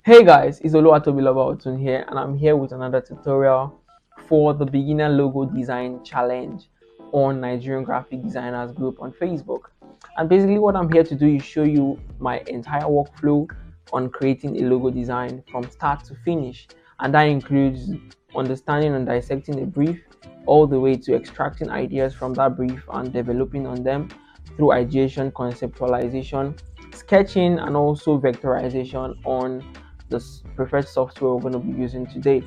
Hey guys, it's Oluwatobiloba here, and I'm here with another tutorial for the beginner logo design challenge on Nigerian graphic designers group on Facebook. And basically what I'm here to do is show you my entire workflow on creating a logo design from start to finish. And that includes understanding and dissecting a brief all the way to extracting ideas from that brief and developing on them through ideation, conceptualization, sketching, and also vectorization on the preferred software we're going to be using today.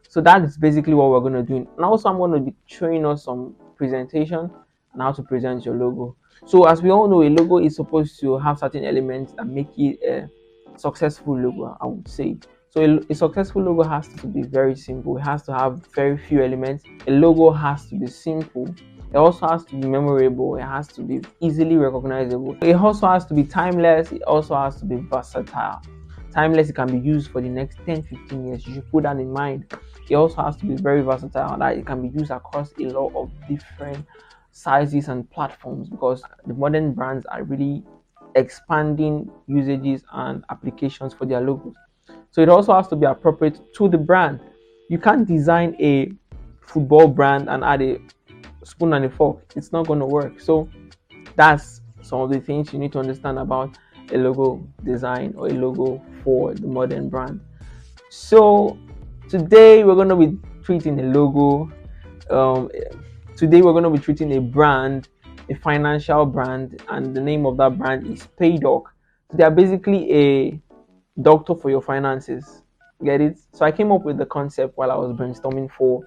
So that is basically what we're going to do. And also, I'm going to be showing us some presentation and how to present your logo. So as we all know, a logo is supposed to have certain elements that make it a successful logo, I would say. So a successful logo has to be very simple. It has to have very few elements. A logo has to be simple. It also has to be memorable. It has to be easily recognizable. It also has to be timeless. It also has to be versatile. Timeless, it can be used for the next 10-15 years. You should put that in mind. It also has to be very versatile, that it can be used across a lot of different sizes and platforms, because the modern brands are really expanding usages and applications for their logos. So it also has to be appropriate to the brand. You can't design a football brand and add a spoon and a fork. It's not going to work. So that's some of the things you need to understand about a logo design or a logo for the modern brand. So today we're going to be treating a logo. Um, Today we're going to be treating a brand, a financial brand, and the name of that brand is Paydoc. So they are basically a doctor for your finances. Get it? So I came up with the concept while I was brainstorming for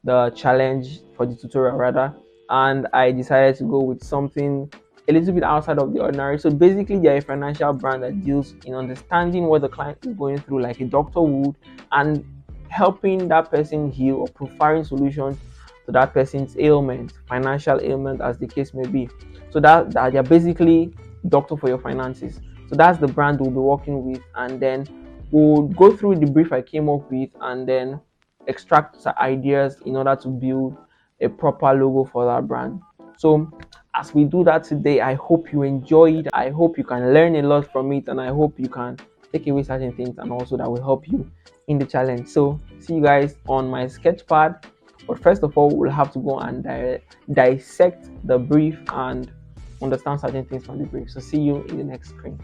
the challenge, for the tutorial rather, and I decided to go with something a little bit outside of the ordinary. So basically, they're a financial brand that deals in understanding what the client is going through, like a doctor would, and helping that person heal or providing solutions to that person's ailment, financial ailment, as the case may be. So that they're basically doctor for your finances. So that's the brand we'll be working with, and then we'll go through the brief I came up with, and then extract ideas in order to build a proper logo for that brand. So as we do that today, I hope you enjoy it. I hope you can learn a lot from it, and I hope you can take away certain things and also that will help you in the challenge. So see you guys on my sketch pad. But first of all, we'll have to go and dissect the brief and understand certain things from the brief. So see you in the next screen.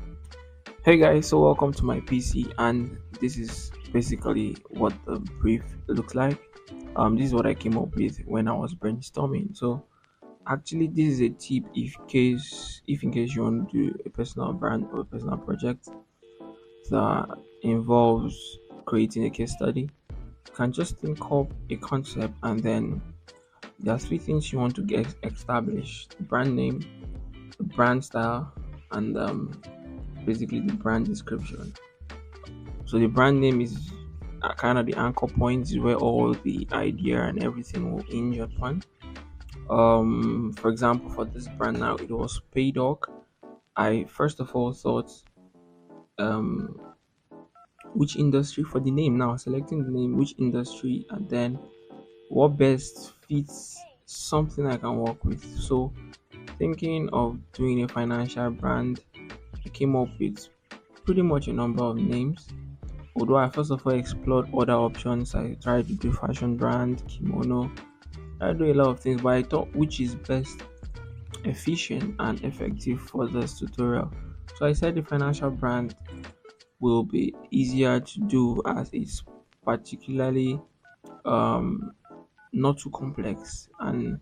Hey guys, so welcome to my PC, and this is basically what the brief looks like. This is what I came up with when I was brainstorming. So actually, this is a tip if in case you want to do a personal brand or a personal project that involves creating a case study. You can just think up a concept, and then there are three things you want to get established: the brand name, the brand style, and basically the brand description. So the brand name is kind of the anchor point, is where all the idea and everything will hinge upon. For example, for this brand now, it was Paydoc. I first of all thought um which industry for the name. Now selecting the name, which industry, and then what best fits something I can work with. So thinking of doing a financial brand, I came up with pretty much a number of names. Although I first of all explored other options, I tried to do fashion brand, kimono. I do a lot of things, but I thought which is best efficient and effective for this tutorial. So I said the financial brand will be easier to do as it's particularly um not too complex, and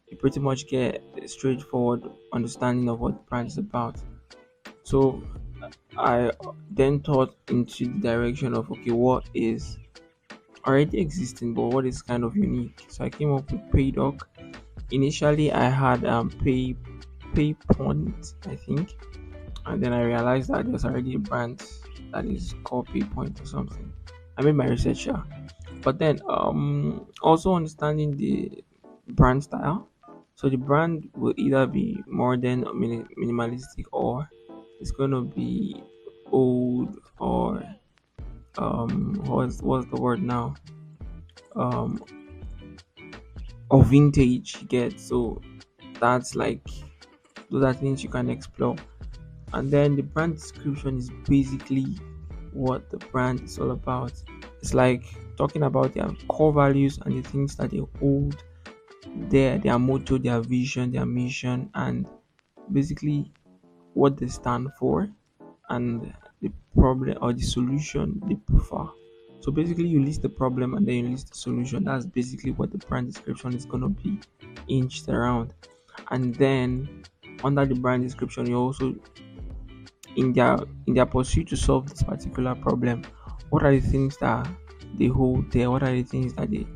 you pretty much get a straightforward understanding of what the brand is about. So I then thought into the direction of, okay, what is already existing but what is kind of unique. So I came up with Paydoc. Initially I had PayPoint, I think, and then I realized that there's already a brand that is called PayPoint or something. I made my research, yeah. But then also understanding the brand style. So the brand will either be modern or minimalistic, or it's gonna be old, or what's the word now, um or vintage, you get. So that's like, those are things you can explore. And then the brand description is basically what the brand is all about. It's like talking about their core values and the things that they hold, their motto, their vision, their mission, and basically what they stand for and the problem or the solution they prefer. So basically, you list the problem and then you list the solution. That's basically what the brand description is gonna be inched around. And then under the brand description, you also in their pursuit to solve this particular problem, what are the things that they hold there? What are the things that they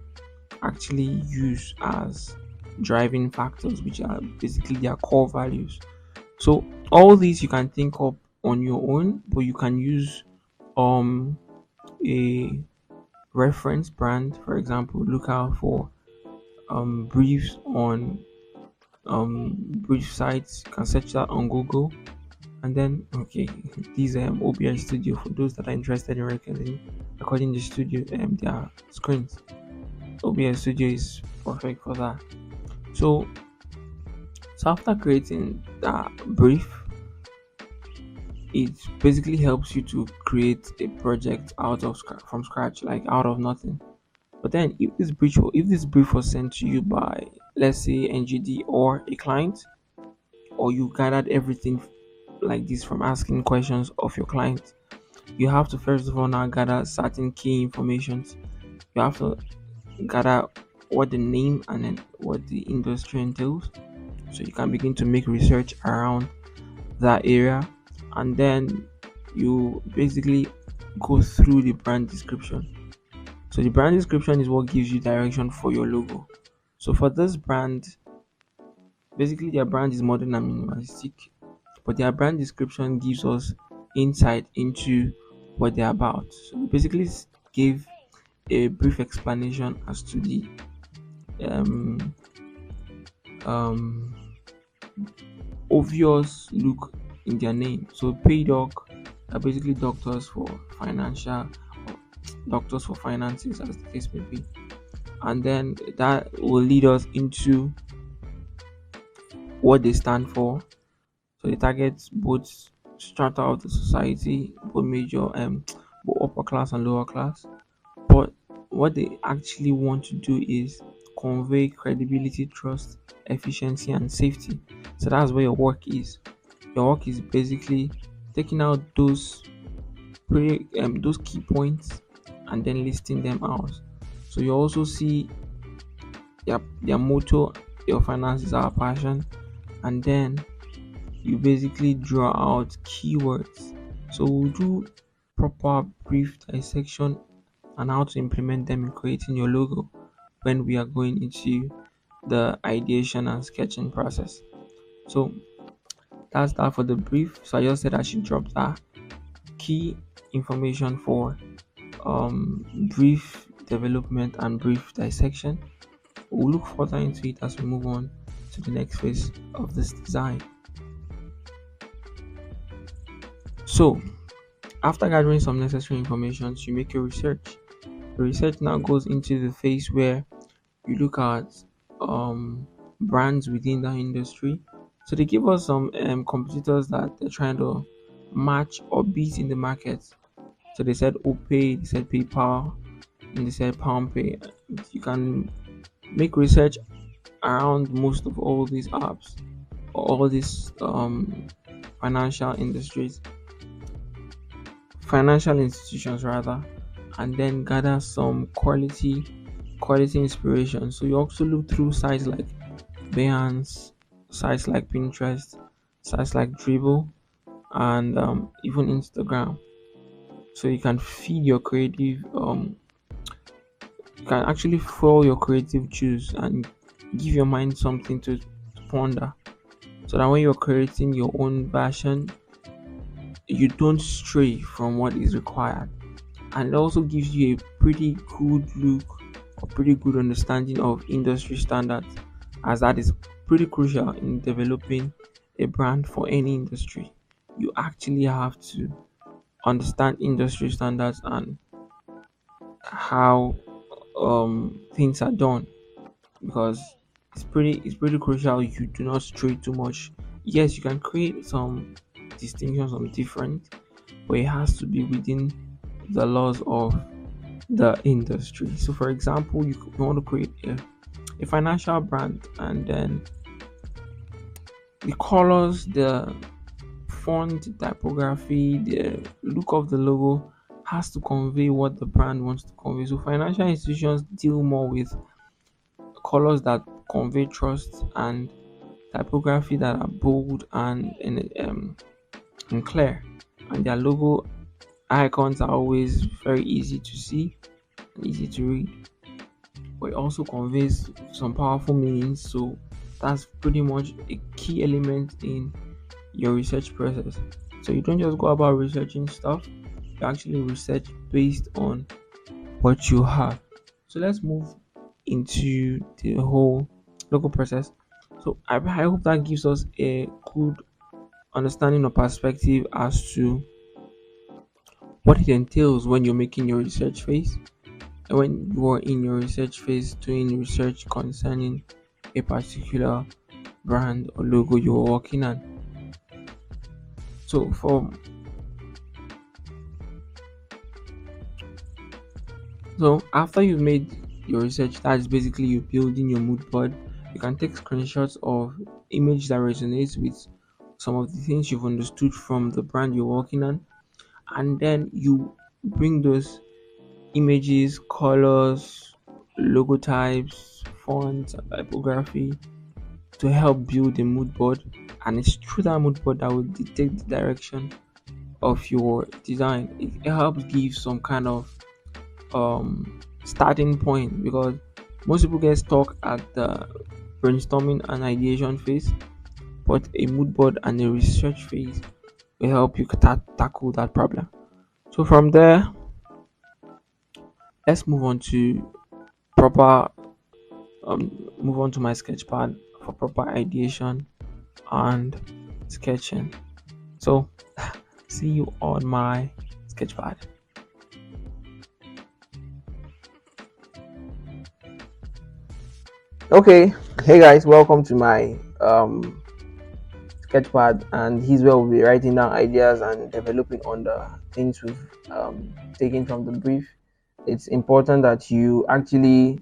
actually use as driving factors, which are basically their core values? So all these you can think of on your own, but you can use um a reference brand. For example, look out for briefs on brief sites. You can search that on Google, and then okay, these OBS Studio for those that are interested in recording the studio their screens. OBS Studio is perfect for that. So so after creating that brief, it basically helps you to create a project out of from scratch, like out of nothing. But then if this brief was sent to you by, let's say, NGD or a client, or you gathered everything like this from asking questions of your client, you have to first of all now gather certain key informations. You have to gather what the name and then what the industry entails, so you can begin to make research around that area, and then you basically go through the brand description. So the brand description is what gives you direction for your logo. So for this brand, basically their brand is modern and minimalistic, but their brand description gives us insight into what they're about. So we basically give a brief explanation as to the um, um, obvious look in their name. So Paydoc are basically doctors for finances, as the case may be. And then that will lead us into what they stand for. So they target both strata of the society, both upper class and lower class. But what they actually want to do is convey credibility, trust, efficiency, and safety. So that's where your work is. Your work is basically taking out those key points and then listing them out. So you also see their motto, your finances are our passion, and then you basically draw out keywords. So we'll do proper brief dissection and how to implement them in creating your logo when we are going into the ideation and sketching process. So that's that for the brief. So I just said I should drop that key information for brief development and brief dissection. We'll look further into it as we move on to the next phase of this design. So after gathering some necessary information, you make your research. The research now goes into the phase where you look at brands within the industry. So they give us some competitors that they're trying to match or beat in the market. So they said OPay, they said PayPal, and they said PalmPay. You can make research around most of all these apps or all these financial industries, financial institutions rather, and then gather some quality inspiration. So you also look through sites like Behance, sites like Pinterest, sites like Dribble, and even Instagram. So you can feed your creative you can actually follow your creative juice and give your mind something to ponder, so that when you're creating your own version, you don't stray from what is required. And it also gives you a pretty good look or pretty good understanding of industry standards, as that is pretty crucial in developing a brand for any industry. You actually have to understand industry standards and how things are done, because it's pretty crucial you do not stray too much. Yes, you can create some distinctions, some different, but it has to be within the laws of the industry. So, for example, you want to create a financial brand, and then the colors, the font, typography, the look of the logo has to convey what the brand wants to convey. So, financial institutions deal more with colors that convey trust and typography that are bold and clear, and their logo icons are always very easy to see and easy to read, but it also conveys some powerful meanings. So that's pretty much a key element in your research process. So you don't just go about researching stuff, you actually research based on what you have. So let's move into the whole logo process. So I hope that gives us a good understanding or perspective as to what it entails when you're making your research phase, and when you are in your research phase doing research concerning a particular brand or logo you're working on. So for so after you've made your research, that's basically you building your mood board. You can take screenshots of image that resonates with some of the things you've understood from the brand you're working on, and then you bring those images, colors, logo types, fonts, and typography to help build a mood board. And it's through that mood board that will dictate the direction of your design. It helps give some kind of starting point, because most people get stuck at the brainstorming and ideation phase, but a mood board and a research phase will help you tackle that problem. So from there, let's proper move on to my sketchpad for proper ideation and sketching. So see you on my sketchpad. Okay, hey guys, welcome to my sketchpad, and here's where we'll be writing down ideas and developing on the things we've taken from the brief. It's important that you actually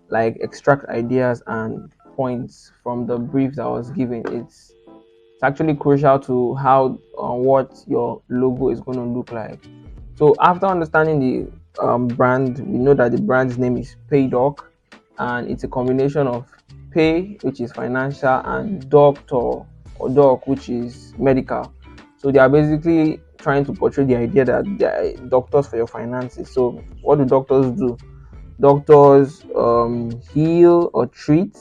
like extract ideas and points from the brief that was given. It's actually crucial to how what your logo is going to look like. So after understanding the brand, we know that the brand's name is Paydoc, and it's a combination of pay, which is financial, and doctor or doc, which is medical. So they are basically trying to portray the idea that they are doctors for your finances. So what do doctors do? Doctors heal or treat,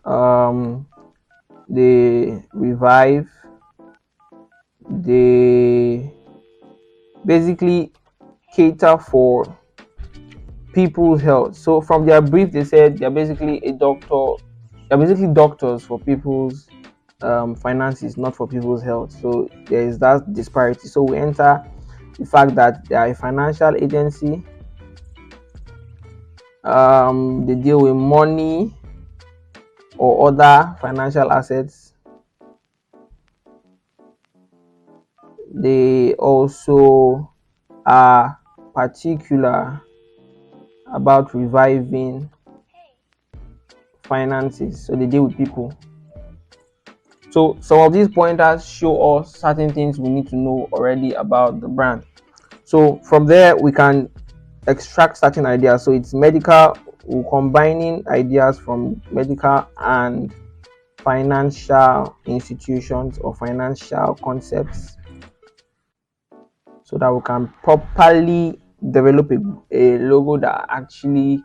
um, they revive, they basically cater for people's health. So from their brief, they said they're basically a doctor. They're basically doctors for people's finances, not for people's health. So there is that disparity. So we enter the fact that they are a financial agency. They deal with money or other financial assets. They also are particular about reviving finances. So they deal with people. So some of these pointers show us certain things we need to know already about the brand. So from there we can extract certain ideas. So it's medical, we're combining ideas from medical and financial institutions or financial concepts, so that we can properly develop a logo that actually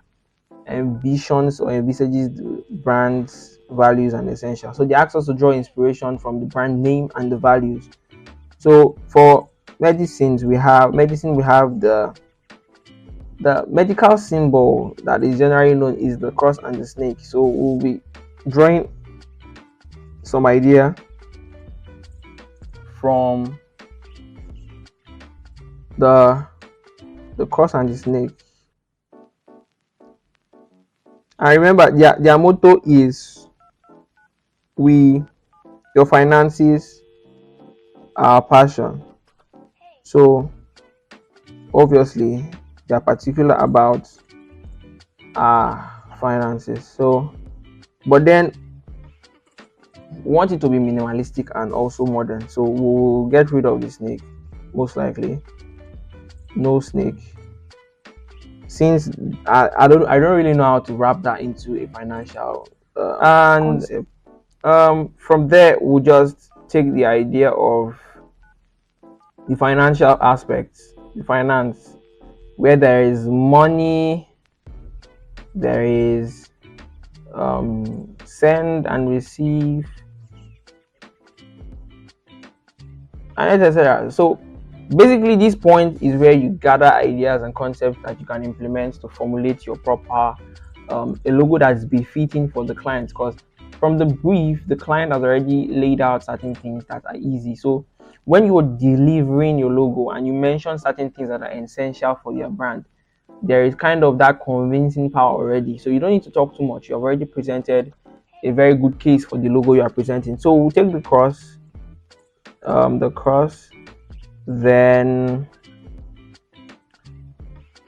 envisions or envisages the brand's values and essentials. So they ask us to draw inspiration from the brand name and the values. So for medicine, we have the medical symbol that is generally known is the cross and the snake. So we'll be drawing some idea from the cross and the snake. And remember, their motto is we your finances our passion. So obviously they are particular about our finances. So but then we want it to be minimalistic and also modern. So we'll get rid of the snake, most likely. No snake. Since I don't really know how to wrap that into a financial and concept. From there we'll just take the idea of the financial aspects, the finance, where there is money, there is send and receive, and etc. So basically, this point is where you gather ideas and concepts that you can implement to formulate your proper a logo that is befitting for the client. Because from the brief, the client has already laid out certain things that are easy. So when you're delivering your logo and you mention certain things that are essential for your brand, there is kind of that convincing power already. So you don't need to talk too much. You've already presented a very good case for the logo you are presenting. So we'll take the cross, then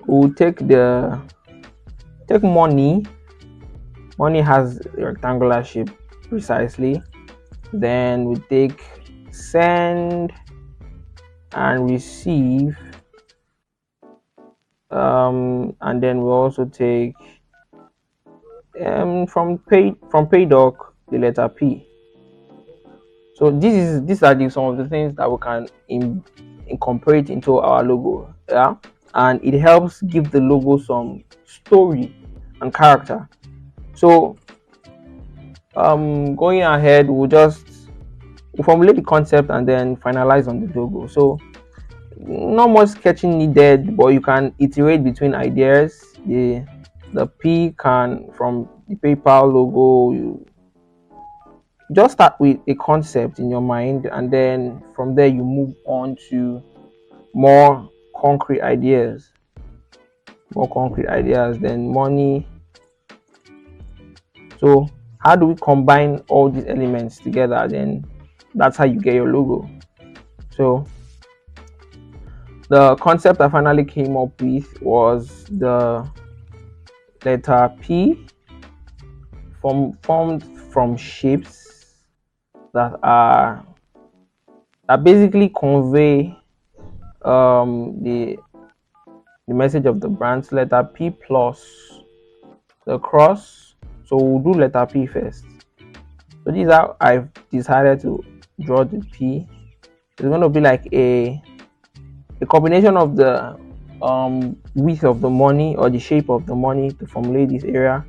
we'll take money. Money has a rectangular shape precisely. Then we take send and receive, and then we also take from Paydoc the letter P. So these are some of the things that we can incorporate into our logo. Yeah, and it helps give the logo some story and character. So going ahead, we'll formulate the concept and then finalize on the logo. So not much sketching needed, but you can iterate between ideas. The P can, from the PayPal logo, you just start with a concept in your mind, and then from there you move on to more concrete ideas. Then money. So how do we combine all these elements together? Then that's how you get your logo. So the concept I finally came up with was the letter P, formed from shapes that basically convey the message of the brand's letter P plus the cross. So we'll do letter P first. So this is how I've decided to draw the P. It's going to be like a combination of the width of the money or the shape of the money to formulate this area,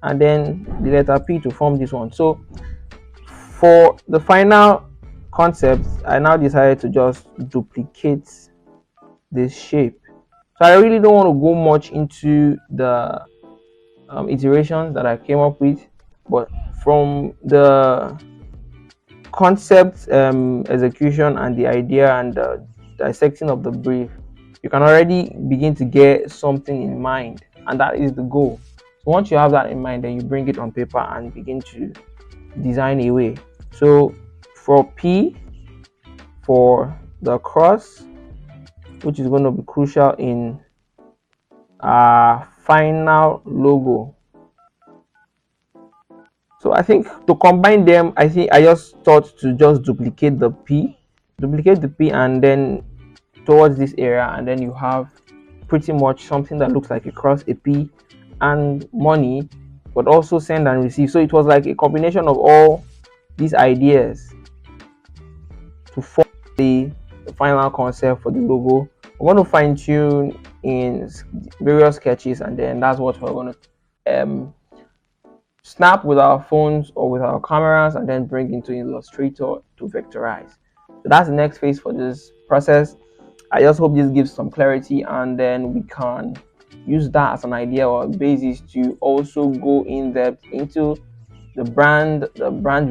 and then the letter P to form this one. So for the final concept, I now decided to just duplicate this shape. So I really don't want to go much into the iterations that I came up with, but from the concept execution and the idea and the dissecting of the brief, you can already begin to get something in mind, and that is the goal. So once you have that in mind, then you bring it on paper and begin to design a way. So for P, for the cross, which is going to be crucial in our final logo. So I think to combine them, I just thought to just duplicate the P, and then towards this area, and then you have pretty much something that looks like a cross, a P, and money, but also send and receive. So it was like a combination of all these ideas to form the final concept for the logo. We're going to fine tune in various sketches, and then that's what we're going to snap with our phones or with our cameras, and then bring into Illustrator to vectorize. So that's the next phase for this process. I just hope this gives some clarity, and then we can use that as an idea or a basis to also go in depth into the brand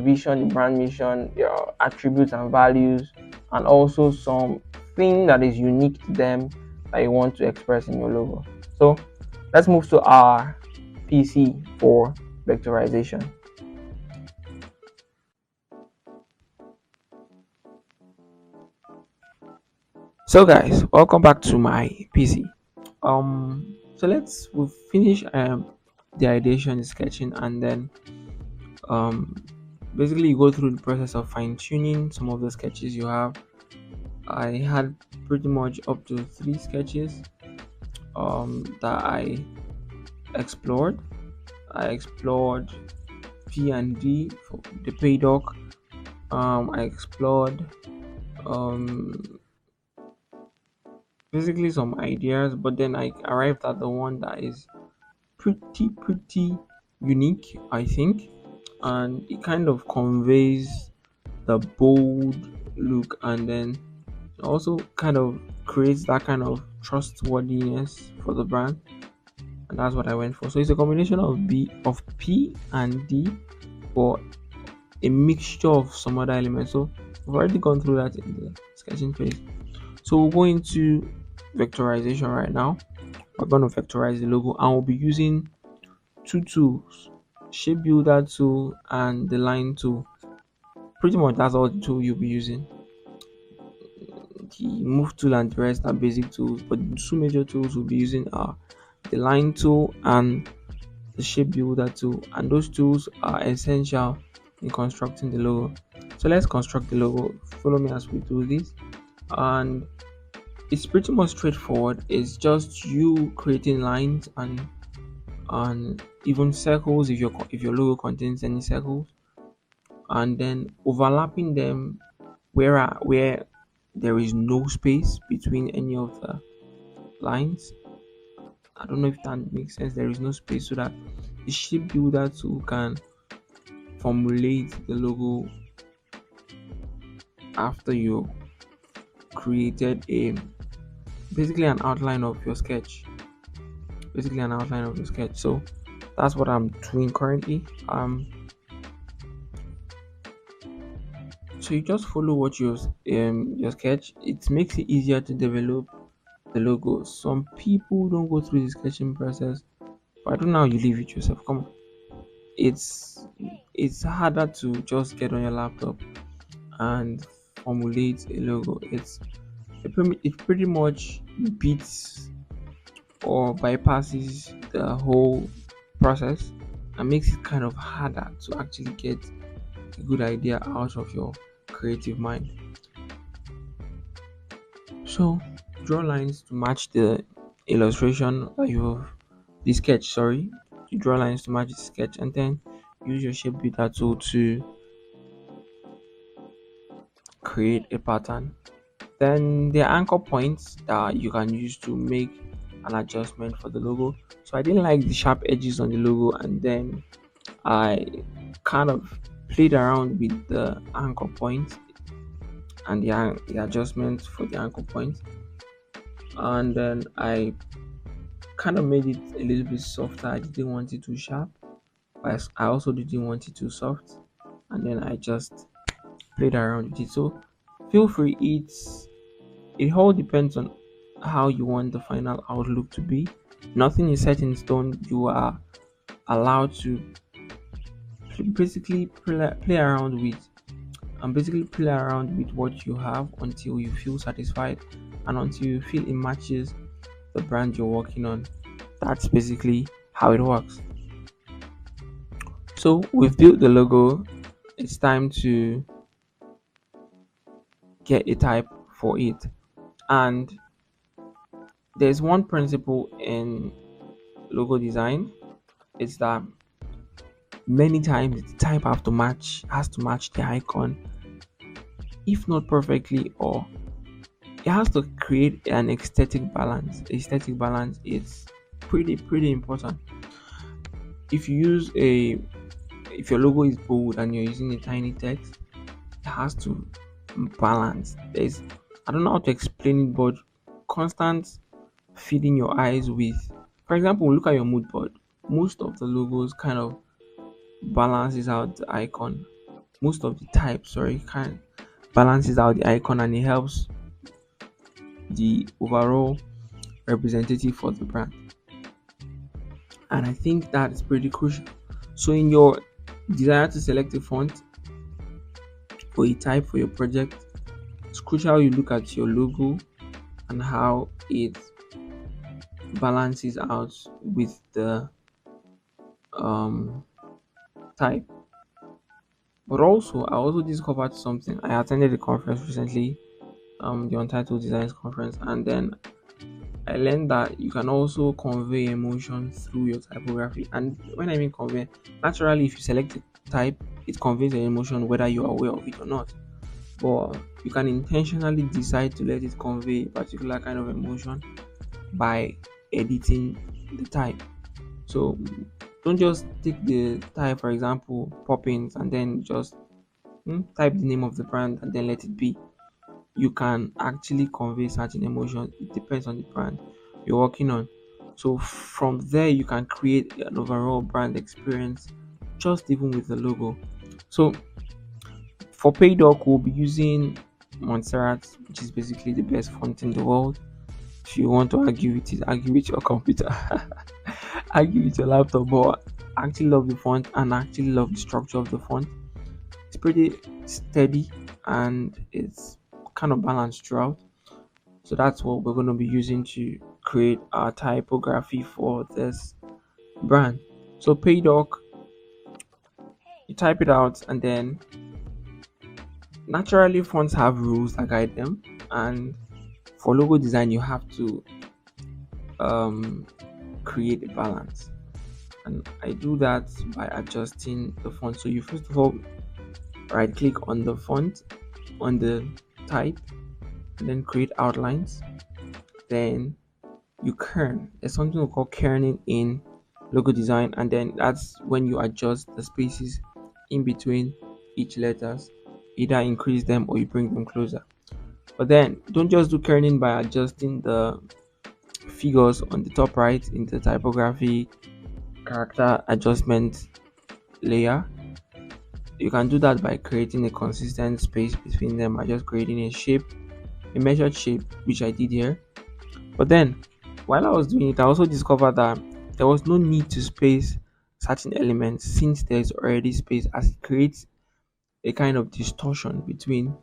vision, the brand mission, their attributes and values, and also something that is unique to them that you want to express in your logo. So let's move to our PC for vectorization. So guys, welcome back to my PC. So we'll finish the ideation, the sketching, and then um basically you go through the process of fine tuning some of the sketches you have. I had pretty much up to 3 sketches that I explored. I explored P and D for the Paydoc. I explored um basically some ideas, but then I arrived at the one that is pretty unique, I think, and it kind of conveys the bold look, and then also kind of creates that kind of trustworthiness for the brand, and that's what I went for. So it's a combination of P and D, but a mixture of some other elements. So we've already gone through that in the sketching phase. So we'll go into vectorization right now. We're going to vectorize the logo, and we'll be using 2 tools: shape builder tool and the line tool. Pretty much that's all the tool you'll be using. The move tool and the rest are basic tools, but the 2 major tools we'll be using are the line tool and the shape builder tool, and those tools are essential in constructing the logo. So let's construct the logo. Follow me as we do this, and it's pretty much straightforward. It's just you creating lines and even circles if your logo contains any circles, and then overlapping them where there is no space between any of the lines. I don't know if that makes sense. There is no space, so that the shape builder tool can formulate the logo after you created a basically an outline of your sketch. So that's what I'm doing currently. So you just follow what your sketch. It makes it easier to develop the logo. Some people don't go through the sketching process, but I don't know how you leave it yourself. Come on, it's it's harder to just get on your laptop and formulate a logo. It pretty much beats or bypasses the whole process and makes it kind of harder to actually get a good idea out of your creative mind. So draw lines to match the illustration that the sketch, sorry. You draw lines to match the sketch, and then use your shape builder tool to create a pattern. Then there are anchor points that you can use to make an adjustment for the logo. So I didn't like the sharp edges on the logo, and then I kind of played around with the anchor points and the adjustments for the anchor points, and then I kind of made it a little bit softer. I didn't want it too sharp, but I also didn't want it too soft, and then I just played around with it. So feel free, it all depends on how you want the final outlook to be. Nothing is set in stone. You are allowed to basically play around with what you have until you feel satisfied and until you feel it matches the brand you're working on. That's basically how it works. So we've built the logo. It's time to get a type for it. And there's one principle in logo design. It's that many times the type has to match the icon, if not perfectly, or it has to create an aesthetic balance. Aesthetic balance is pretty important. If you use if your logo is bold and you're using a tiny text, it has to balance. There's I don't know how to explain it, but constant feeding your eyes with, for example, look at your mood board. Most of the logos kind of balances out the icon. Most of the type, sorry, kind of balances out the icon, and it helps the overall representative for the brand. And I think that is pretty crucial. So in your desire to select a font or a type for your project, it's crucial you look at your logo and how it balances out with the um, type. But also, I also discovered something. I attended a conference recently, the Untitled Designs Conference, and then I learned that you can also convey emotion through your typography. And when I mean convey, naturally, if you select a type, it conveys an emotion whether you are aware of it or not. But you can intentionally decide to let it convey a particular kind of emotion by editing the type. So don't just take the type, for example, Poppins, and then just type the name of the brand and then let it be. You can actually convey certain emotions. It depends on the brand you're working on. So from there, you can create an overall brand experience, just even with the logo. So for Paydoc, we'll be using Montserrat, which is basically the best font in the world. If you want to argue with it, argue with your computer, argue with your laptop. But I actually love the font and I actually love the structure of the font. It's pretty steady and it's kind of balanced throughout. So that's what we're going to be using to create our typography for this brand. So Paydoc, you type it out, and then naturally fonts have rules that guide them. And for logo design, you have to um, create a balance. And I do that by adjusting the font. So you first of all right click on the font, on the type, and then create outlines. Then you kern. There's something we call kerning in logo design, and then that's when you adjust the spaces in between each letters, either increase them or you bring them closer. But then don't just do kerning by adjusting the figures on the top right in the typography character adjustment layer. You can do that by creating a consistent space between them by just creating a shape, a measured shape, which I did here. But then while I was doing it, I also discovered that there was no need to space certain elements since there's already space, as it creates a kind of distortion between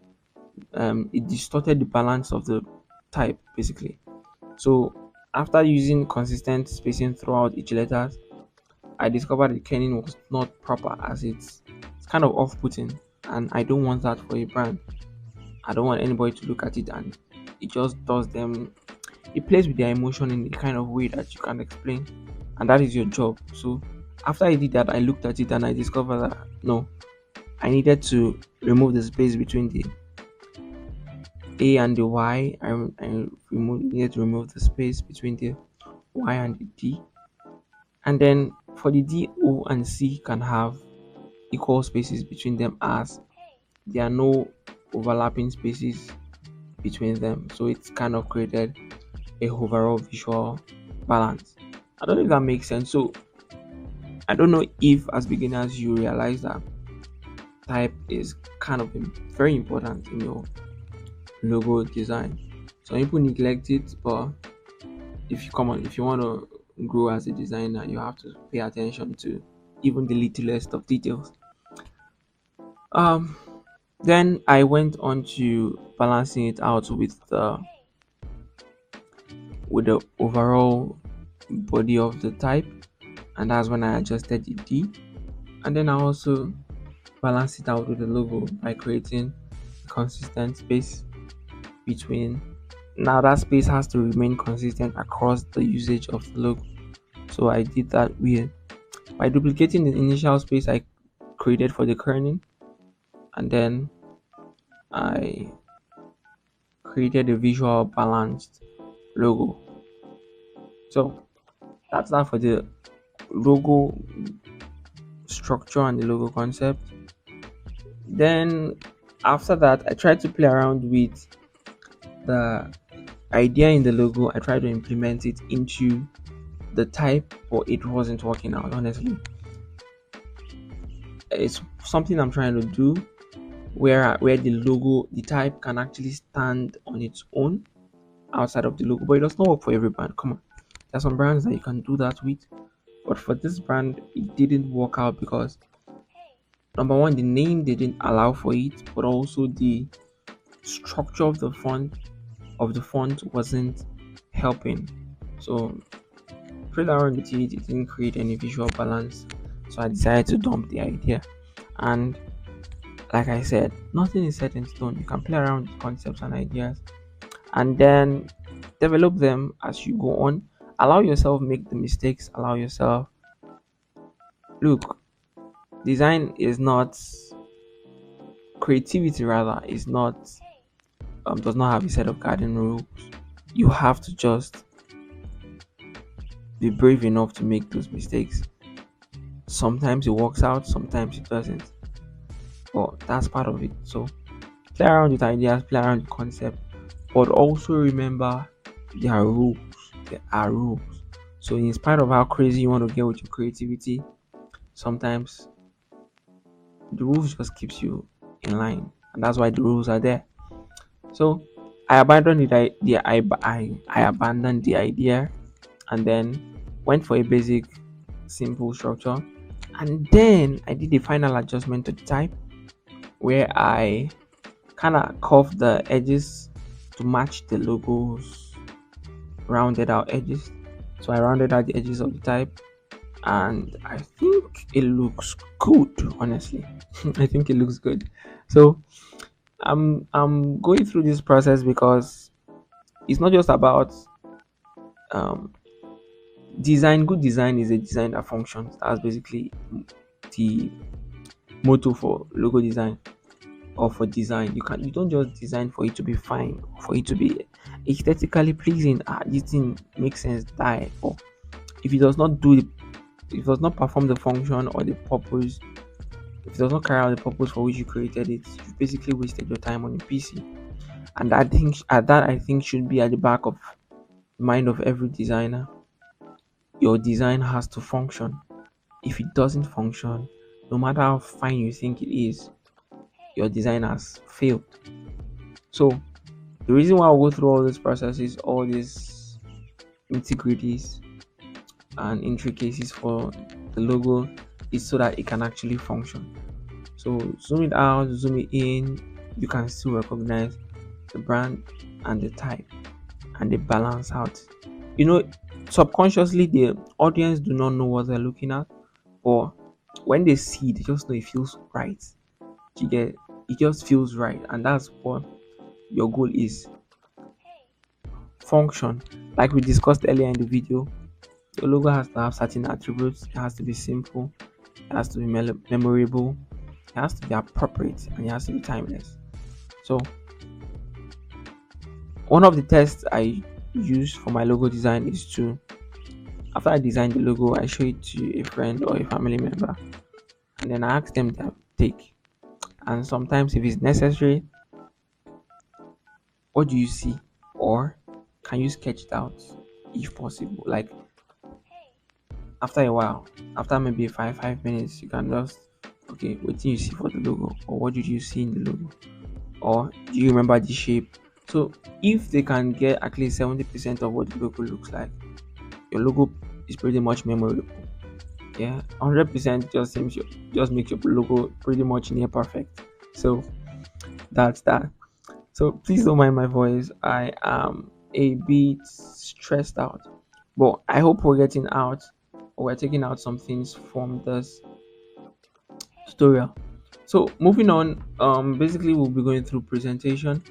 it distorted the balance of the type basically. So after using consistent spacing throughout each letter, I discovered the kerning was not proper, as it's kind of off-putting, and I don't want that for a brand. I don't want anybody to look at it and it just does them. It plays with their emotion in the kind of way that you can explain, and that is your job. So after I did that, I looked at it and I discovered that no, I needed to remove the space between the A and the Y. Needed to remove the space between the Y and the D, and then for the D, O, and C can have equal spaces between them, as there are no overlapping spaces between them. So it's kind of created a overall visual balance. I don't know if that makes sense. So I don't know if as beginners you realize that type is kind of very important in your logo design. Some people neglect it, but if you want to grow as a designer, you have to pay attention to even the littlest of details. Um, then I went on to balancing it out with the overall body of the type, and that's when I adjusted the D. And then I also balance it out with the logo by creating a consistent space between. Now that space has to remain consistent across the usage of the logo. So I did that by duplicating the initial space I created for the kerning, and then I created a visual balanced logo. So that's that for the logo structure and the logo concept. Then after that, I tried to play around with the idea in the logo. I tried to implement it into the type, but it wasn't working out. Honestly, it's something I'm trying to do where the type can actually stand on its own outside of the logo, but it does not work for every brand. Come on, there's some brands that you can do that with, but for this brand, it didn't work out because number one, the name didn't allow for it, but also the structure of the font of the font wasn't helping. So played around with it, it didn't create any visual balance. So I decided to dump the idea. And like I said, nothing is set in stone. You can play around with concepts and ideas and then develop them as you go on. Allow yourself make the mistakes. Allow yourself look. Design is not creativity. Rather, is not does not have a set of garden rules. You have to just be brave enough to make those mistakes. Sometimes it works out, sometimes it doesn't. But that's part of it. So play around with ideas, play around with concept, but also remember there are rules. There are rules. So in spite of how crazy you want to get with your creativity, sometimes the rules just keeps you in line, and that's why the rules are there. So I abandoned I abandoned the idea and then went for a basic, simple structure, and then I did a final adjustment to the type where I kind of curved the edges to match the logo's rounded out edges. So I rounded out the edges of the type, and I think it looks good. Honestly, I think it looks good. So I'm going through this process because it's not just about um, design. Good design is a design that functions. That's basically the motto for logo design or for design. You don't just design for it to be fine, for it to be aesthetically pleasing. This thing makes sense. Die. Or if it does not do the, if it does not perform the function or the purpose, if it does not carry out the purpose for which you created it, you've basically wasted your time on your PC. And I think should be at the back of the mind of every designer. Your design has to function. If it doesn't function, no matter how fine you think it is, your design has failed. So the reason why I go through all these processes, all these nitty-gritties and intricacies for the logo is so that it can actually function. So zoom it out, zoom it in, you can still recognize the brand and the type and they balance out. You know, subconsciously the audience do not know what they're looking at, but when they see, they just know it feels right. You get it just feels right, and that's what your goal is. Function, like we discussed earlier in the video, your logo has to have certain attributes. It has to be simple, it has to be memorable, it has to be appropriate, and it has to be timeless. So one of the tests I use for my logo design is to, after I design the logo, I show it to a friend or a family member, and then I ask them their take. And sometimes, if it's necessary, what do you see, or can you sketch it out if possible? Like after a while, after maybe 5 minutes, you can just, okay, what do you see for the logo, or what did you see in the logo, or do you remember the shape? So if they can get at least 70% of what the logo looks like, your logo is pretty much memorable. Yeah, 100% just makes your logo pretty much near perfect. So that's that. So please don't mind my voice. I am a bit stressed out, but I hope we're getting out, or we're taking out some things from this tutorial. So moving on, basically we'll be going through presentation.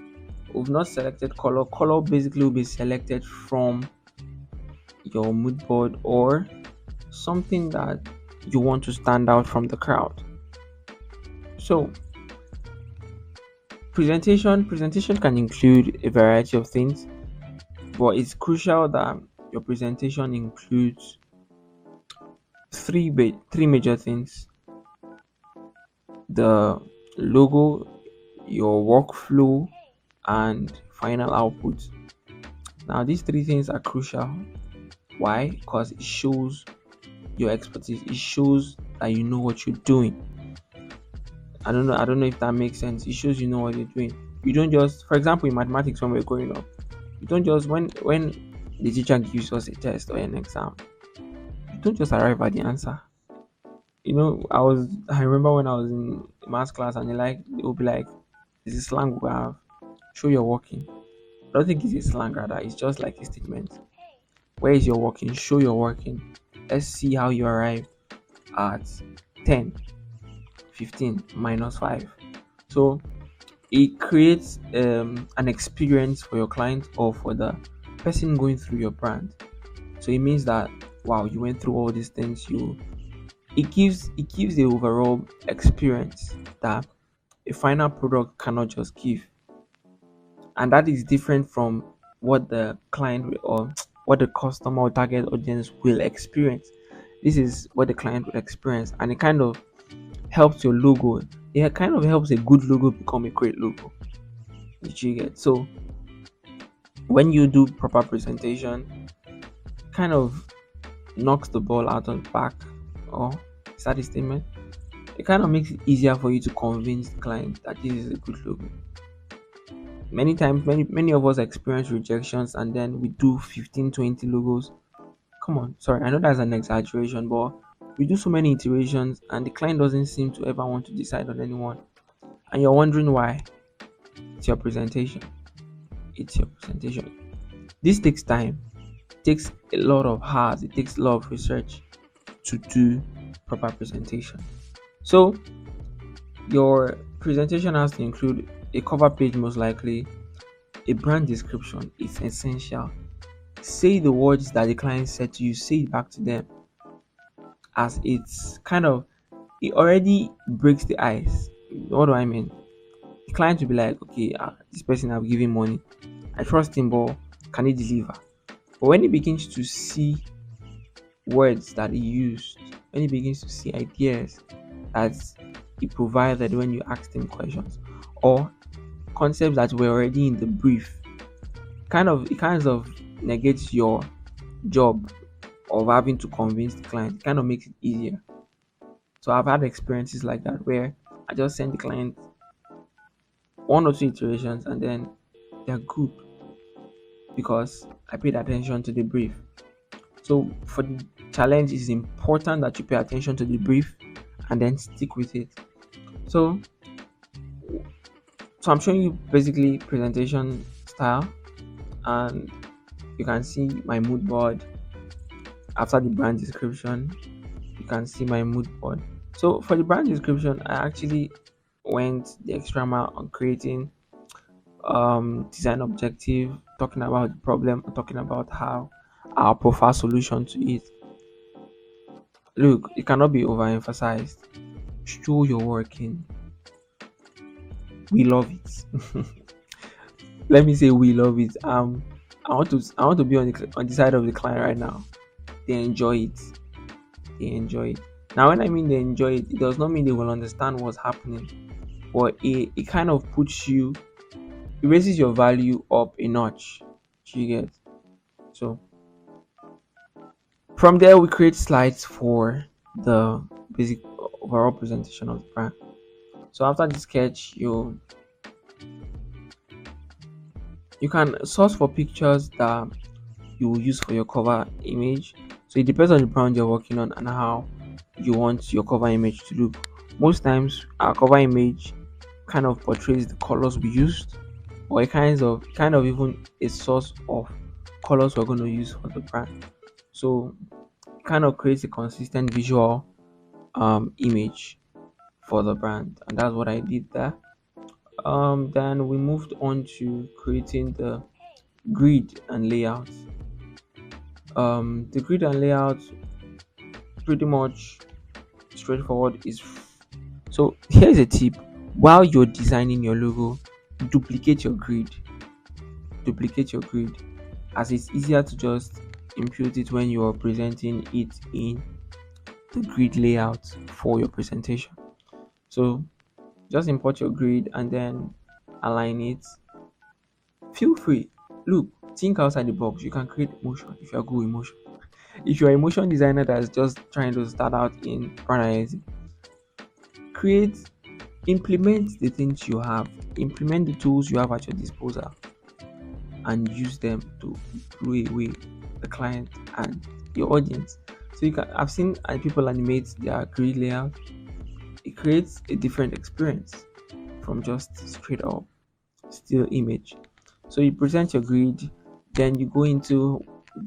We've not selected color. Color basically will be selected from your mood board or something that you want to stand out from the crowd. So presentation can include a variety of things, but it's crucial that your presentation includes three major things: the logo, your workflow, and final output. Now these three things are crucial. Why? Because it shows your expertise. It shows that you know what you're doing. I don't know if that makes sense. It shows you know what you're doing. You don't just, for example, in mathematics when we're growing up, you don't just, when the teacher gives us a test or an exam, you don't just arrive at the answer. I remember when I was in math class and they would be like, this is slang we have, show your working. don't think it's a slang, rather it's just like a statement. Where is your working? Show your working. Let's see how you arrived at 10, 15 minus 5. So it creates an experience for your client or for the person going through your brand. So it means that wow, you went through all these things. It gives the overall experience that a final product cannot just give, and that is different from what the or what the customer or target audience will experience. This is what the client will experience, and it kind of helps your logo. It kind of helps a good logo become a great logo. Did you get? So when you do proper presentation, kind of knocks the ball out of the park, or is that a statement? It kind of makes it easier for you to convince the client that this is a good logo. Many times, many of us experience rejections, and then we do 15, 20 logos. Come on, sorry, I know that's an exaggeration, but we do so many iterations, and the client doesn't seem to ever want to decide on anyone. And you're wondering why. It's your presentation. It's your presentation. This takes time. It takes a lot of hours. It takes a lot of research to do proper presentation. So your presentation has to include a cover page, most likely a brand description. It's essential. Say the words that the client said to you, say it back to them, as it's kind of, it already breaks the ice. What do I mean? The client will be like, okay, this person I've given money, I trust him, but can he deliver? But when he begins to see words that he used, when he begins to see ideas that he provided when you asked him questions, or concepts that were already in the brief, it kind of negates your job of having to convince the client. It kind of makes it easier. So I've had experiences like that where I just send the client one or two iterations, and then they're good because I paid attention to the brief. So for the challenge, it's important that you pay attention to the brief and then stick with it. So I'm showing you basically presentation style, and you can see my mood board after the brand description. You can see my mood board. So for the brand description, I actually went the extra mile on creating design objective, talking about the problem, talking about how our profile solution to it. Look, it cannot be overemphasized. Show your working. We love it. Let me say we love it. I want to be on the side of the client right now. They enjoy it. They enjoy it. Now, when I mean they enjoy it, it does not mean they will understand what's happening, but it kind of puts you, it raises your value up a notch. Do you get? So from there, we create slides for the basic overall presentation of the brand. So after the sketch, you can source for pictures that you will use for your cover image. So it depends on the brand you're working on and how you want your cover image to look. Most times, our cover image kind of portrays the colors we used, or a kind of even a source of colors we're going to use for the brand. So it kind of creates a consistent visual image for the brand, and that's what I did there. Then we moved on to creating the grid and layout. The grid and layout, pretty much straightforward. Is So here's a tip: while you're designing your logo, duplicate your grid. Duplicate your grid, as it's easier to just impute it when you're presenting it in the grid layout for your presentation. So just import your grid and then align it. Feel free. Look, think outside the box. You can create emotion if you're good with emotion. If you're a motion designer that's just trying to start out in brand identity, create, implement the things you have, implement the tools you have at your disposal, and use them to blow away the client and your audience. So I've seen people animate their grid layout. It creates a different experience from just straight up still image. So you present your grid, then you go into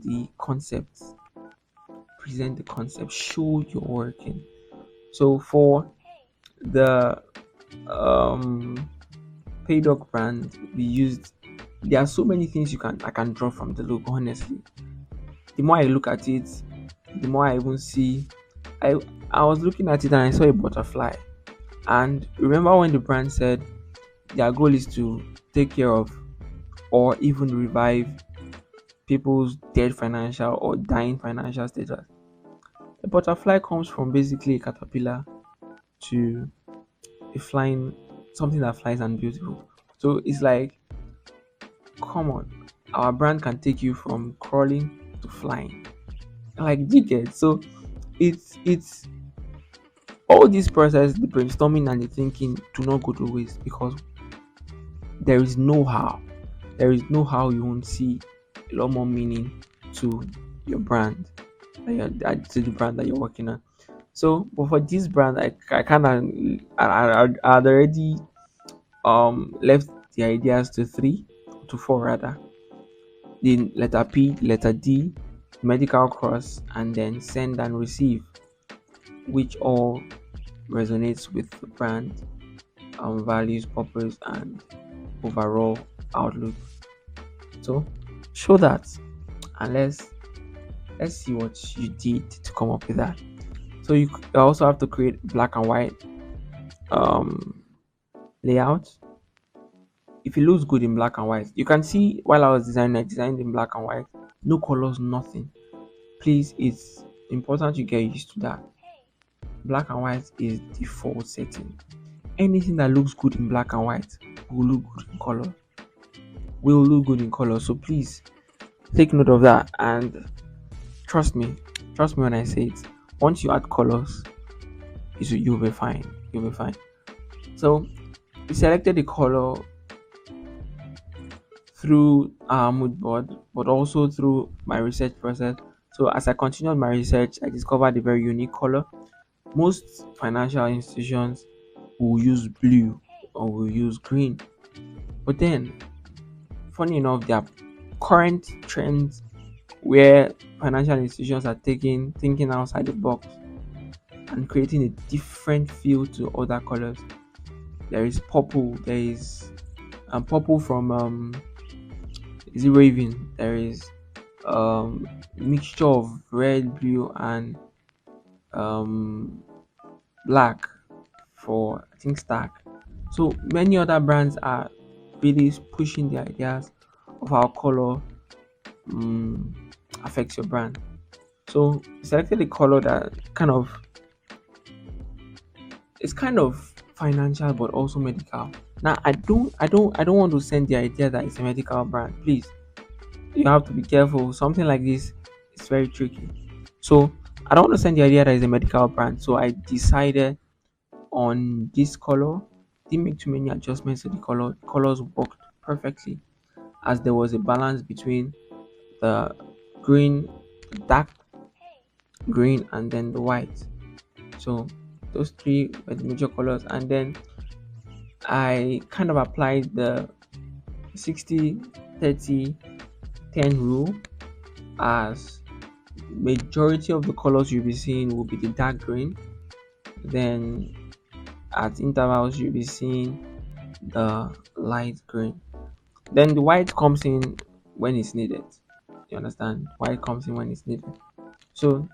the concept, present the concept, show you're working. So for the um Paydoc brand, we used, there are so many things I can draw from the logo. Honestly, the more I look at it, the more I even see. I I was looking at it and I saw a butterfly. And remember when the brand said their goal is to take care of or even revive people's dead financial or dying financial status. A butterfly comes from basically a caterpillar to a flying, something that flies and beautiful. So it's like, come on, our brand can take you from crawling to flying. Like, do you get? So it's all this process, the brainstorming and the thinking do not go to waste, because there is no how. There is no how you won't see a lot more meaning to your brand, to the brand that you're working on. So, but for this brand, I kind of I had already left the ideas to three, to four rather. The letter P, letter D, medical cross, and then send and receive, which all resonates with the brand values, purpose, and overall outlook. So show that, and let's see what you did to come up with that. So you also have to create black and white um layout. If it looks good in black and white, you can see while I was designing, I designed in black and white, no colors, nothing. Please, it's important you get used to that. Black and white is default setting. Anything that looks good in black and white will look good in color. Will look good in color. So please take note of that, and trust me. Trust me when I say it. Once you add colors, you'll be fine. You'll be fine. So we selected the color through our mood board, but also through my research process. So as I continued my research, I discovered a very unique color. Most financial institutions will use blue or will use green, but then, funny enough, there are current trends where financial institutions are taking thinking outside the box and creating a different feel to other colors. There is purple. There is purple from is it Raven? There is mixture of red, blue, and um black for, I think, Stack. So many other brands are really pushing the ideas of how color um, affects your brand. So selected a color that kind of financial but also medical. Now I don't want to send the idea that it's a medical brand. Please, you have to be careful. Something like this is very tricky. So I don't want to send the idea that it's a medical brand. So I decided on this color. Didn't make too many adjustments to the color. Colors worked perfectly, as there was a balance between the green, dark green, and then the white. So those three were the major colors, and then I kind of applied the 60-30-10 rule, as majority of the colors you'll be seeing will be the dark green. Then at intervals you'll be seeing the light green. Then the white comes in when it's needed. You understand? White comes in when it's needed. So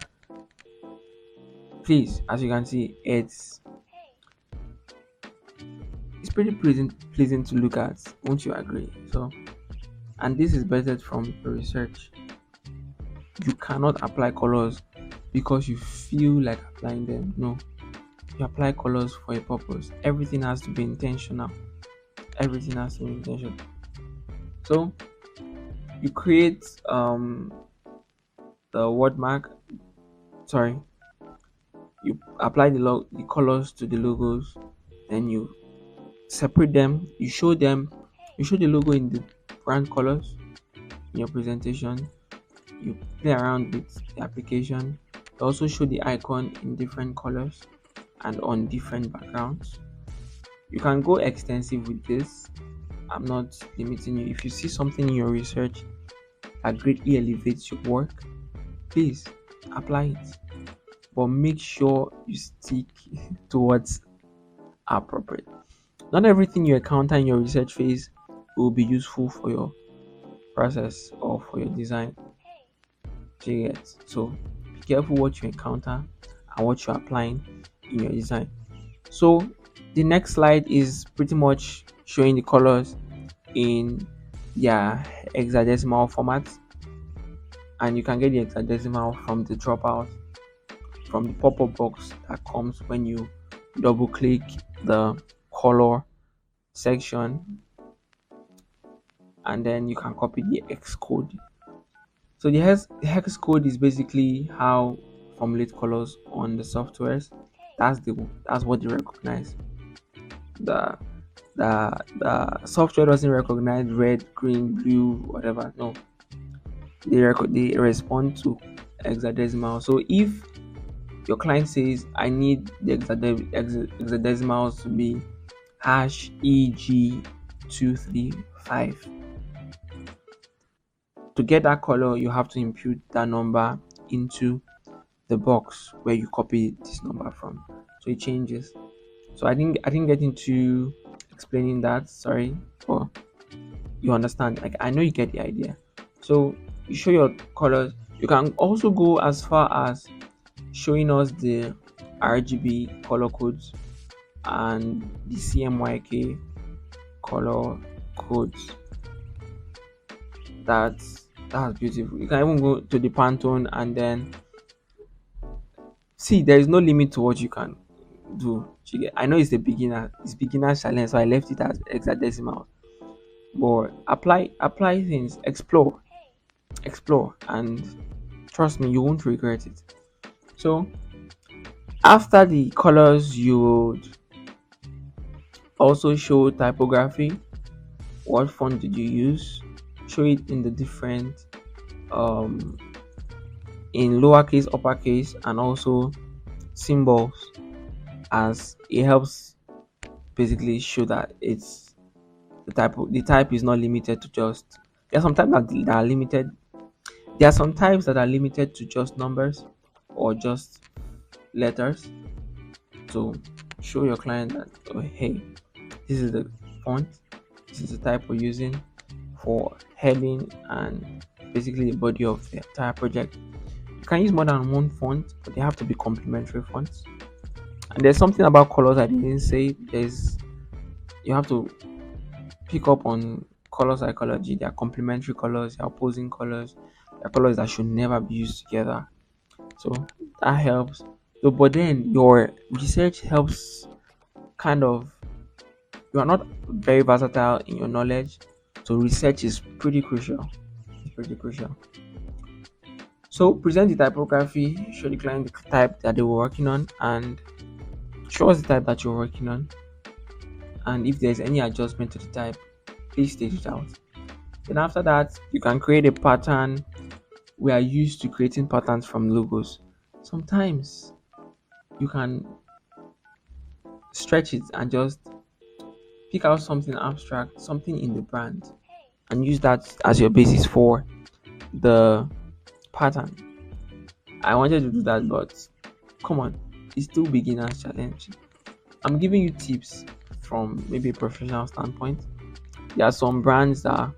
please, as you can see, it's pretty pleasing to look at. Won't you agree? So, and this is based from the research. You cannot apply colors because you feel like applying them. No, you apply colors for a purpose. Everything has to be intentional. Everything has to be intentional. So you create the word mark. Sorry, you apply the colors to the logos, then you separate them. You show them. You show the logo in the brand colors in your presentation. You play around with the application. You also show the icon in different colors and on different backgrounds. You can go extensive with this. I'm not limiting you. If you see something in your research that greatly elevates your work, please apply it. But make sure you stick to what's appropriate. Not everything you encounter in your research phase will be useful for your process or for your design. Do you get? So be careful what you encounter and what you're applying in your design. So the next slide is pretty much showing the colors in their hexadecimal format, and you can get the hexadecimal from the dropout from the pop-up box that comes when you double click the color section, and then you can copy the hex code. So the hex code is basically how formulate colors on the softwares. That's what they recognize. The the software doesn't recognize red, green, blue, whatever. No, they respond to hexadecimal. So if your client says I need the hexadecimals to be hash EG235, to get that color you have to input that number into the box where you copy this number from, so it changes. So I didn't get into explaining that, sorry, but you understand. Like, I know you get the idea. So you show your colors. You can also go as far as showing us the RGB color codes and the CMYK color codes. That's beautiful. You can even go to the Pantone and then see there is no limit to what you can do. I know it's beginner challenge, so I left it as hexadecimal. But apply things, explore, and trust me, you won't regret it. So after the colors, you would also show typography. What font did you use? Show it in the different um in lowercase, uppercase, and also symbols, as it helps basically show that it's the type is not limited to just. There are some types that are limited. There are some types that are limited to just numbers or just letters. So show your client that, oh, hey, this is the font, this is the type we're using for heading and basically the body of the entire project. You can use more than one font, but they have to be complementary fonts. And there's something about colors I didn't say. You have to pick up on color psychology. There are complementary colors, there are opposing colors, there are colors that should never be used together. So that helps. So, but then your research helps kind of, you are not very versatile in your knowledge. So research is pretty crucial. It's pretty crucial. So present the typography, show the client the type that they were working on, and show us the type that you're working on. And if there's any adjustment to the type, please state it out. Then after that, you can create a pattern. We are used to creating patterns from logos. Sometimes you can stretch it and just pick out something abstract, something in the brand, and use that as your basis for the pattern. I wanted to do that, but come on, it's still beginner's challenge. I'm giving you tips from maybe a professional standpoint. There are some brands that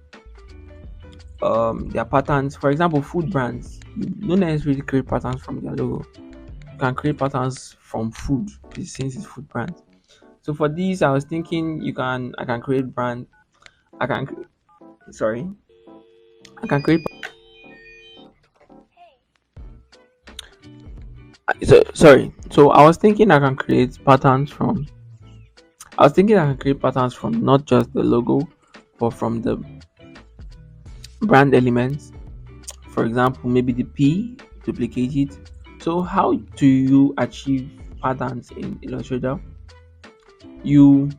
their patterns, for example, food brands, you don't necessarily create patterns from their logo. You can create patterns from food since it's food brand. So for these, I was thinking I can create brand. I can sorry, I can create. Sorry. So I was thinking I can create patterns from. I was thinking I can create patterns from not just the logo, but from the brand elements. For example, maybe the P, duplicate it. So how do you achieve patterns in Illustrator? You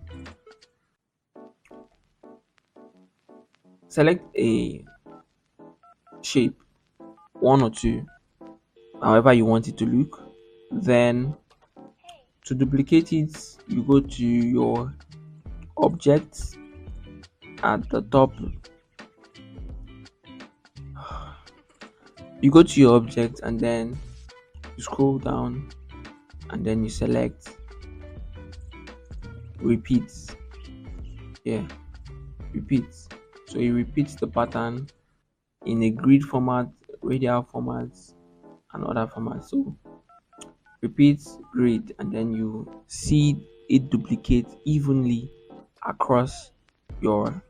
select a shape, one or two, however you want it to look. Then to duplicate it, you go to your objects, at the top, you go to your object and then you scroll down and then you select repeat. Yeah, repeat. So you repeat the pattern in a grid format, radial format, and other formats. So repeat grid and then you see it duplicate evenly across your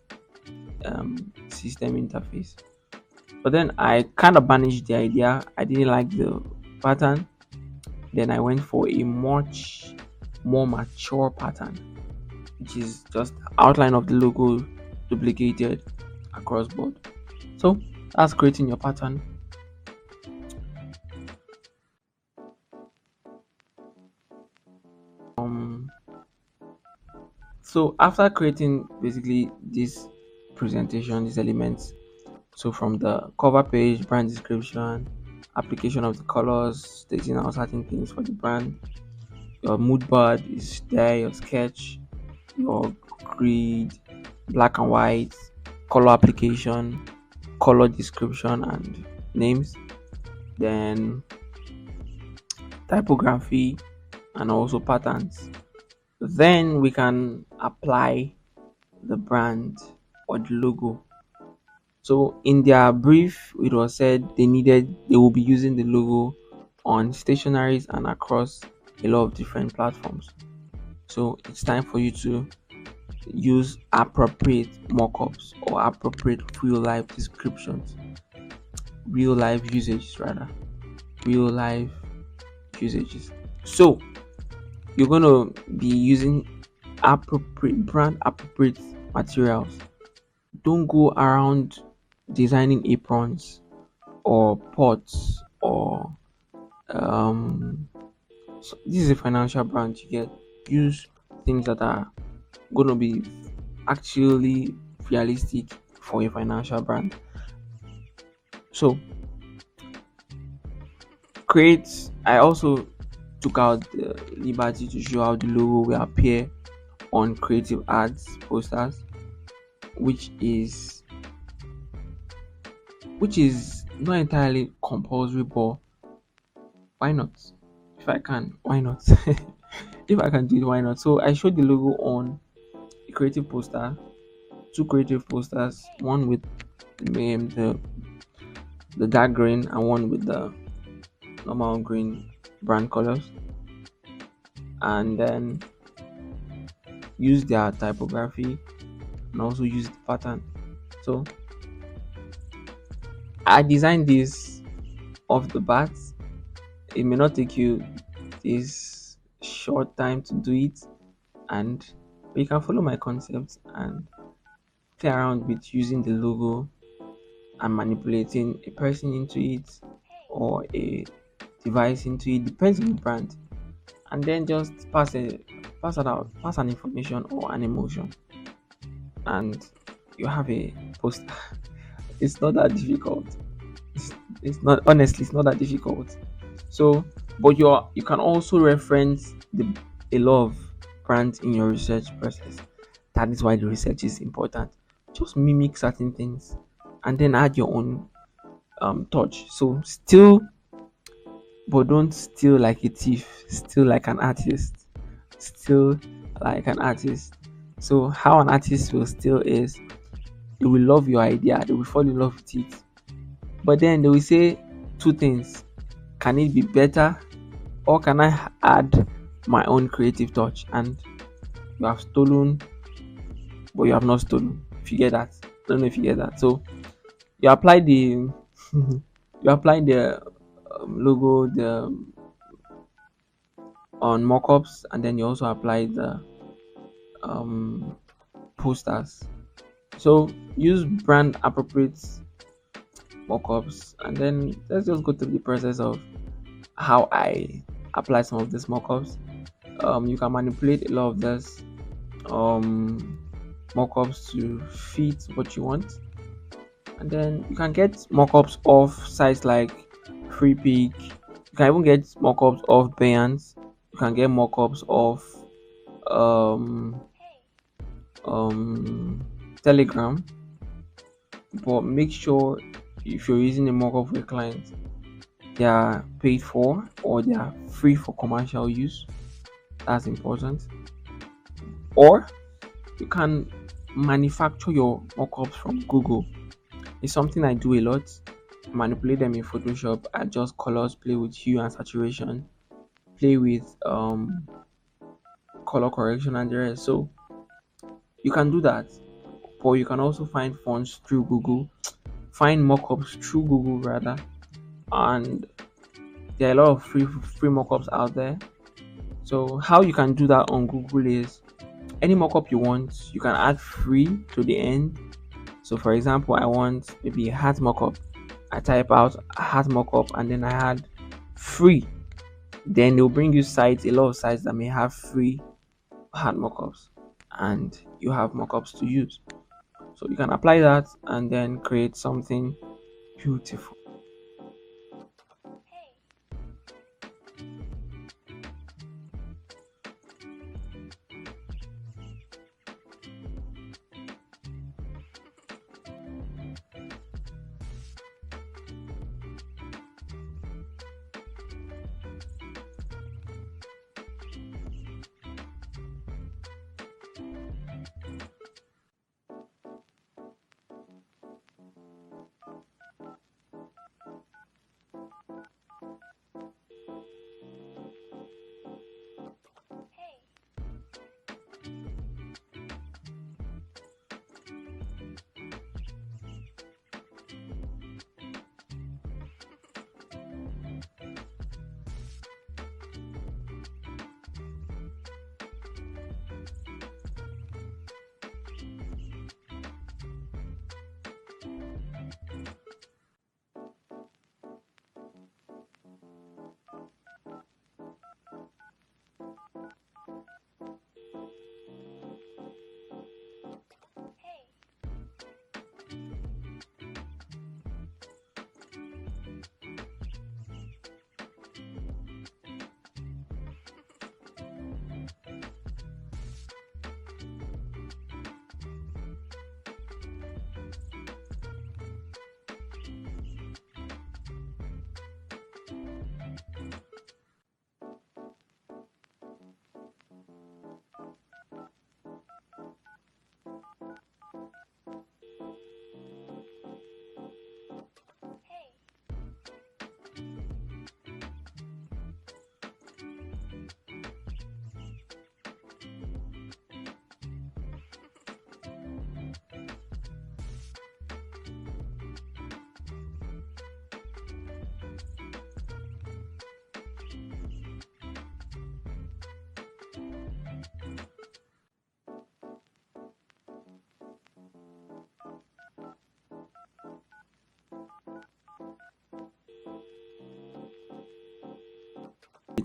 system interface. But then I kind of banished the idea. I didn't like the pattern. Then I went for a much more mature pattern, which is just outline of the logo duplicated across board. So that's creating your pattern. Um, so after creating basically this presentation, these elements, so from the cover page, brand description, application of the colors, stating out certain things for the brand, your mood board is there, your sketch, your grid, black and white, color application, color description and names, then typography and also patterns. Then we can apply the brand or the logo. So in their brief, it was said they will be using the logo on stationaries and across a lot of different platforms. So it's time for you to use appropriate mockups or appropriate real life descriptions, real life usages rather, real life usages. So you're going to be using appropriate brand appropriate materials. Don't go around designing aprons or pots or so this is a financial brand. You get use things that are going to be actually realistic for a financial brand. So create. I also took out the liberty to show how the logo will appear on creative ads posters, which is not entirely compulsory, but why not? If I can, why not? If I can do it, why not? So I showed the logo on a creative poster, two creative posters, one with the dark green and one with the normal green brand colors, and then use their typography and also use the pattern. So I designed this off the bat. It may not take you this short time to do it, and you can follow my concept and play around with using the logo and manipulating a person into it or a device into it, depends on the brand, and then just pass an information or an emotion, and you have a poster. It's not that difficult. It's not, honestly, it's not that difficult. So, but you can also reference a lot of brands in your research process. That is why the research is important. Just mimic certain things and then add your own touch. So still, but don't steal like a thief. Still like an artist. Still like an artist. So how an artist will steal is they will love your idea. They will fall in love with it. But then they will say two things: can it be better, or can I add my own creative touch? And you have stolen, but you have not stolen. If you get that, I don't know if you get that. So you apply the you apply the logo the on mockups, and then you also apply the um, posters. So use brand appropriate mockups, and then let's just go through the process of how I apply some of these mockups. You can manipulate a lot of this um, mockups to fit what you want, and then you can get mockups of sites like FreePic. You can even get mockups of Behance. You can get mockups of um, um, Telegram, but make sure if you're using a mockup for a client, they are paid for or they are free for commercial use. That's important. Or you can manufacture your mockups from Google. It's something I do a lot. Manipulate them in Photoshop, adjust colors, play with hue and saturation, play with color correction and the rest. So you can do that. Or you can also find fonts through Google, find mockups through Google rather, and there are a lot of free mockups out there. So how you can do that on Google is any mockup you want, you can add free to the end. So for example, I want maybe a hat mockup. I type out a hat mockup and then I add free. Then they'll bring you sites, a lot of sites that may have free hat mockups, and you have mockups to use. So you can apply that and then create something beautiful.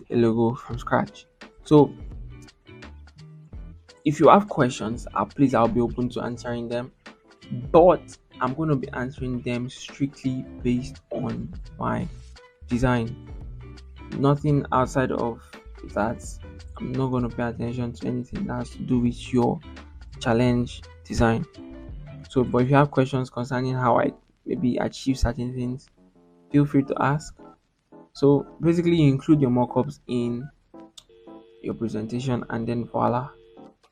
A logo from scratch. So if you have questions, please, I'll be open to answering them, but I'm going to be answering them strictly based on my design. Nothing outside of that. I'm not going to pay attention to anything that has to do with your challenge design. So but if you have questions concerning how I maybe achieve certain things, feel free to ask. So basically you include your mockups in your presentation and then voila,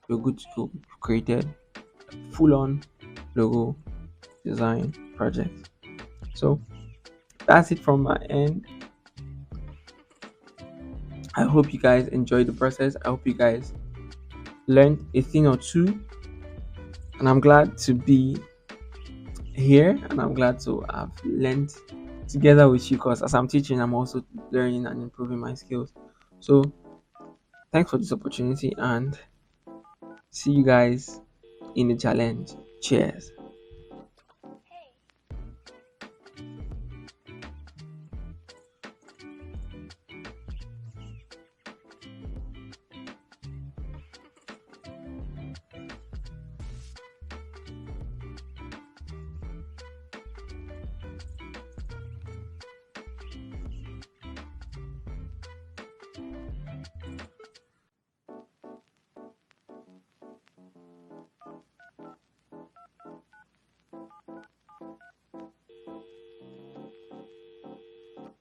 you're good to go. You've created a full-on logo design project. So that's it from my end. I hope you guys enjoyed the process. I hope you guys learned a thing or two, and I'm glad to be here, and I'm glad to have learned together with you, because as I'm teaching, I'm also learning and improving my skills. So thanks for this opportunity, and see you guys in the challenge. Cheers.